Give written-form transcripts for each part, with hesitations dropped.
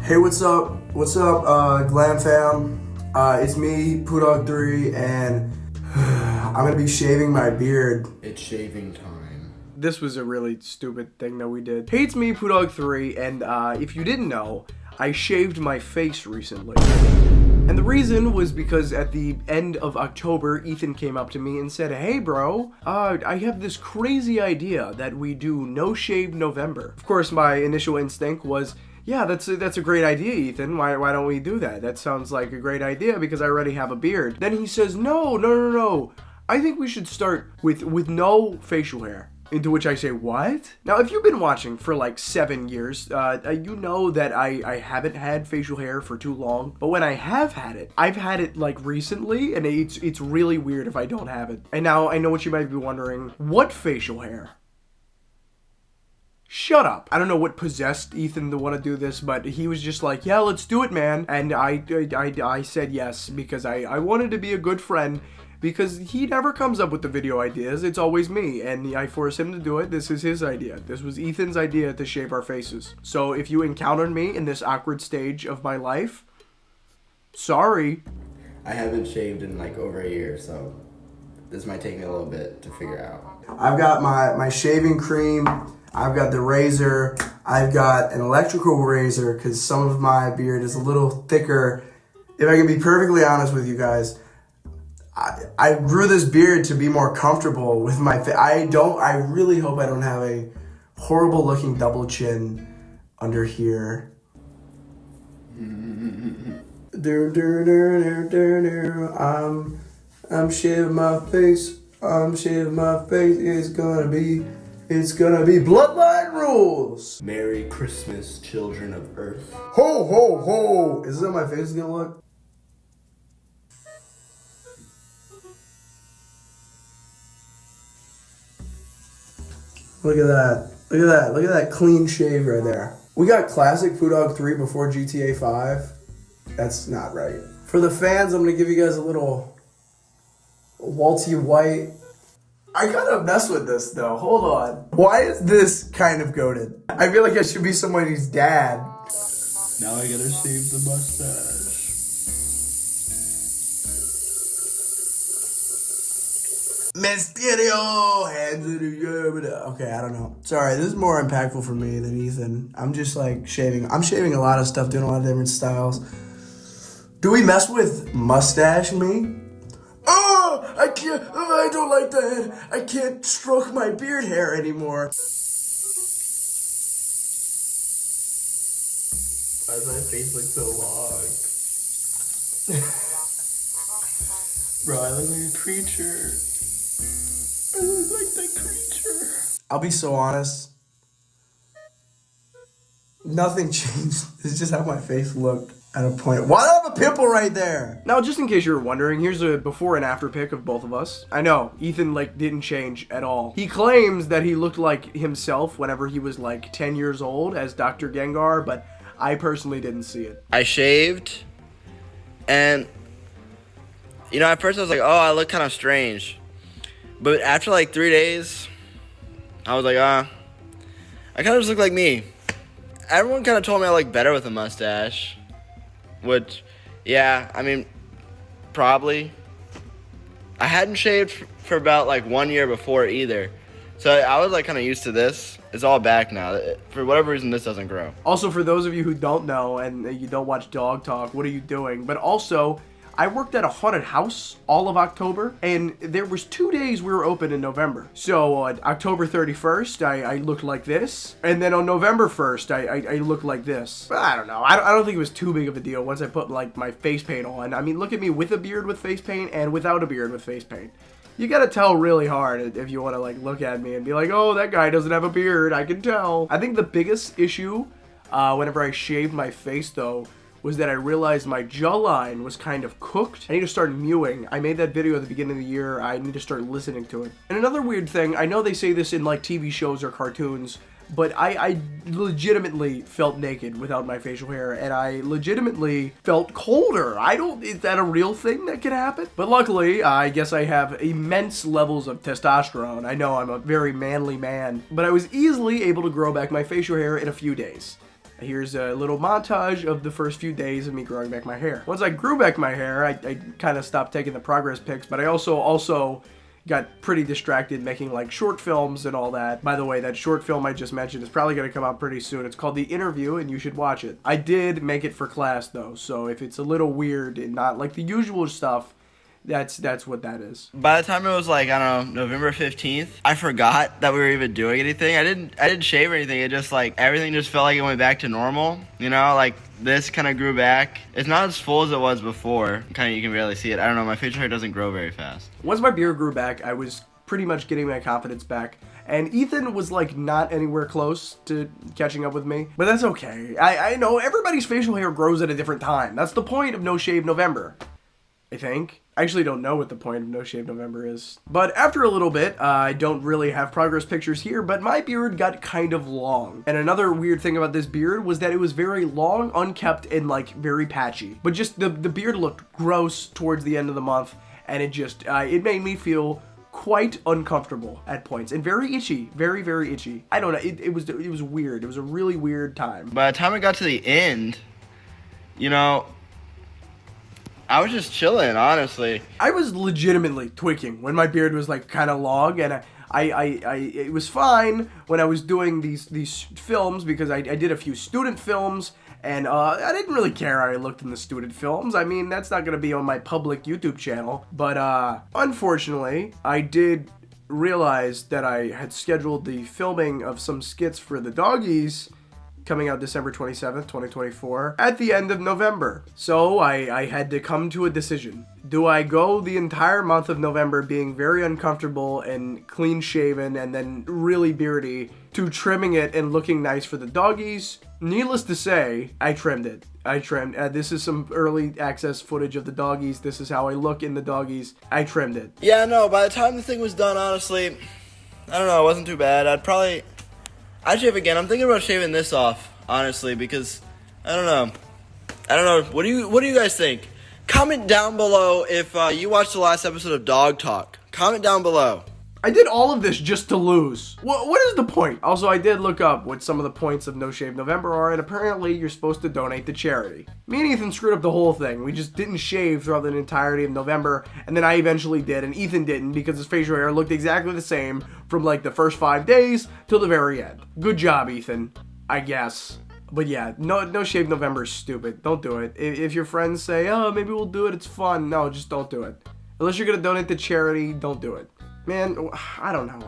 Hey, what's up? What's up, Glam Fam? It's me, Pudog3, and I'm gonna be shaving my beard. It's shaving time. This was a really stupid thing that we did. Hey, it's me, Pudog3, and if you didn't know, I shaved my face recently. And the reason was because at the end of October, Ethan came up to me and said, hey bro, I have this crazy idea that we do No Shave November. Of course, my initial instinct was, yeah, that's a great idea, Ethan. Why don't we do that? That sounds like a great idea because I already have a beard. Then he says, no. I think we should start with no facial hair. Into which I say, what? Now, if you've been watching for like 7 years, you know that I haven't had facial hair for too long. But when I have had it, I've had it like recently, and it's really weird if I don't have it. And now I know what you might be wondering. What facial hair? Shut up. I don't know what possessed Ethan to want to do this, but he was just like, yeah, let's do it, man. And I said yes because I wanted to be a good friend. Because he never comes up with the video ideas, it's always me, and I force him to do it. This is his idea. This was Ethan's idea to shave our faces. So if you encountered me in this awkward stage of my life, sorry. I haven't shaved in like over a year, so this might take me a little bit to figure out. I've got my shaving cream, I've got the razor, I've got an electrical razor because some of my beard is a little thicker. If I can be perfectly honest with you guys, I grew this beard to be more comfortable with my face. I really hope I don't have a horrible looking double chin under here. I'm shaving my face. It's gonna be bloodline rules. Merry Christmas, children of Earth. Ho, ho, ho. Is this how my face is gonna look? Look at that. Look at that. Look at that clean shave right there. We got classic Pudog3 before GTA 5. That's not right. For the fans, I'm going to give you guys a little waltzy white. I gotta mess with this though. Hold on. Why is this kind of goated? I feel like I should be somebody's dad. Now I gotta shave the mustache. Mysterio, hands in the air. Okay, I don't know. Sorry, this is more impactful for me than Ethan. I'm just like shaving. I'm shaving a lot of stuff, doing a lot of different styles. Do we mess with mustache me? Oh, I can't. I don't like that. I can't stroke my beard hair anymore. Why does my face look so long? Bro, I look like a creature. I look like that creature. I'll be so honest. Nothing changed. It's just how my face looked at a point. Why do I have a pimple right there? Now, just in case you were wondering, here's a before and after pic of both of us. I know, Ethan, like, didn't change at all. He claims that he looked like himself whenever he was, like, 10 years old as Dr. Gengar, but I personally didn't see it. I shaved, and, you know, at first I was like, oh, I look kind of strange. But after like 3 days, I was like, I kind of just look like me. Everyone kind of told me I look better with a mustache. Which, yeah, I mean, probably. I hadn't shaved for about like 1 year before either. So I was like kind of used to this. It's all back now. For whatever reason, this doesn't grow. Also, for those of you who don't know and you don't watch Dog Talk, what are you doing? But also, I worked at a haunted house all of October, and there was 2 days we were open in November. So on October 31st, I looked like this, and then on November 1st, I looked like this. But I don't know. I don't think it was too big of a deal once I put like my face paint on. I mean, look at me with a beard with face paint and without a beard with face paint. You gotta tell really hard if you want to like look at me and be like, oh, that guy doesn't have a beard. I can tell. I think the biggest issue whenever I shaved my face though was that I realized my jawline was kind of cooked. I need to start mewing. I made that video at the beginning of the year. I need to start listening to it. And another weird thing, I know they say this in like TV shows or cartoons, but I legitimately felt naked without my facial hair, and I legitimately felt colder. Is that a real thing that could happen? But luckily, I guess I have immense levels of testosterone. I know I'm a very manly man, but I was easily able to grow back my facial hair in a few days. Here's a little montage of the first few days of me growing back my hair. Once I grew back my hair, I kind of stopped taking the progress pics, but I also got pretty distracted making like short films and all that. By the way, that short film I just mentioned is probably going to come out pretty soon. It's called The Interview, and you should watch it. I did make it for class though, so if it's a little weird and not like the usual stuff, that's what that is. By the time it was like, I don't know, November 15th, I forgot that we were even doing anything. I didn't shave or anything. It just like everything just felt like it went back to normal. You know, like this kind of grew back. It's not as full as it was before. Kind of, you can barely see it. I don't know, my facial hair doesn't grow very fast. Once my beard grew back, I was pretty much getting my confidence back. And Ethan was like not anywhere close to catching up with me. But that's okay. I know everybody's facial hair grows at a different time. That's the point of No Shave November, I think. I actually don't know what the point of No Shave November is. But after a little bit, I don't really have progress pictures here, but my beard got kind of long. And another weird thing about this beard was that it was very long, unkept, and like very patchy. But just the beard looked gross towards the end of the month, and it just, it made me feel quite uncomfortable at points and very itchy, very, very itchy. I don't know, it was weird. It was a really weird time. By the time it got to the end, you know, I was just chilling, honestly. I was legitimately tweaking when my beard was like kind of long, and it was fine when I was doing these films because I did a few student films, and I didn't really care how I looked in the student films. I mean, that's not gonna be on my public YouTube channel, but unfortunately, I did realize that I had scheduled the filming of some skits for the doggies coming out December 27th, 2024, at the end of November. So I had to come to a decision. Do I go the entire month of November being very uncomfortable and clean shaven and then really beardy to trimming it and looking nice for the doggies? Needless to say, I trimmed it. This is some early access footage of the doggies. This is how I look in the doggies. I trimmed it. Yeah, no, by the time the thing was done, honestly, I don't know, it wasn't too bad. I'd shave again. I'm thinking about shaving this off, honestly, because I don't know. What do you guys think? Comment down below if you watched the last episode of Dog Talk. Comment down below. I did all of this just to lose. What is the point? Also, I did look up what some of the points of No Shave November are, and apparently you're supposed to donate to charity. Me and Ethan screwed up the whole thing. We just didn't shave throughout the entirety of November, and then I eventually did, and Ethan didn't because his facial hair looked exactly the same from like the first 5 days till the very end. Good job, Ethan, I guess. But yeah, no Shave November is stupid. Don't do it. If your friends say, oh, maybe we'll do it, it's fun. No, just don't do it. Unless you're going to donate to charity, don't do it. Man, I don't know.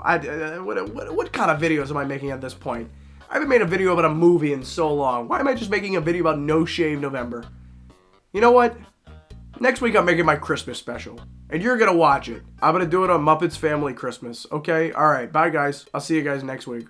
What kind of videos am I making at this point? I haven't made a video about a movie in so long. Why am I just making a video about No Shave November? You know what? Next week I'm making my Christmas special. And you're going to watch it. I'm going to do it on Muppets Family Christmas. Okay? Alright, bye guys. I'll see you guys next week.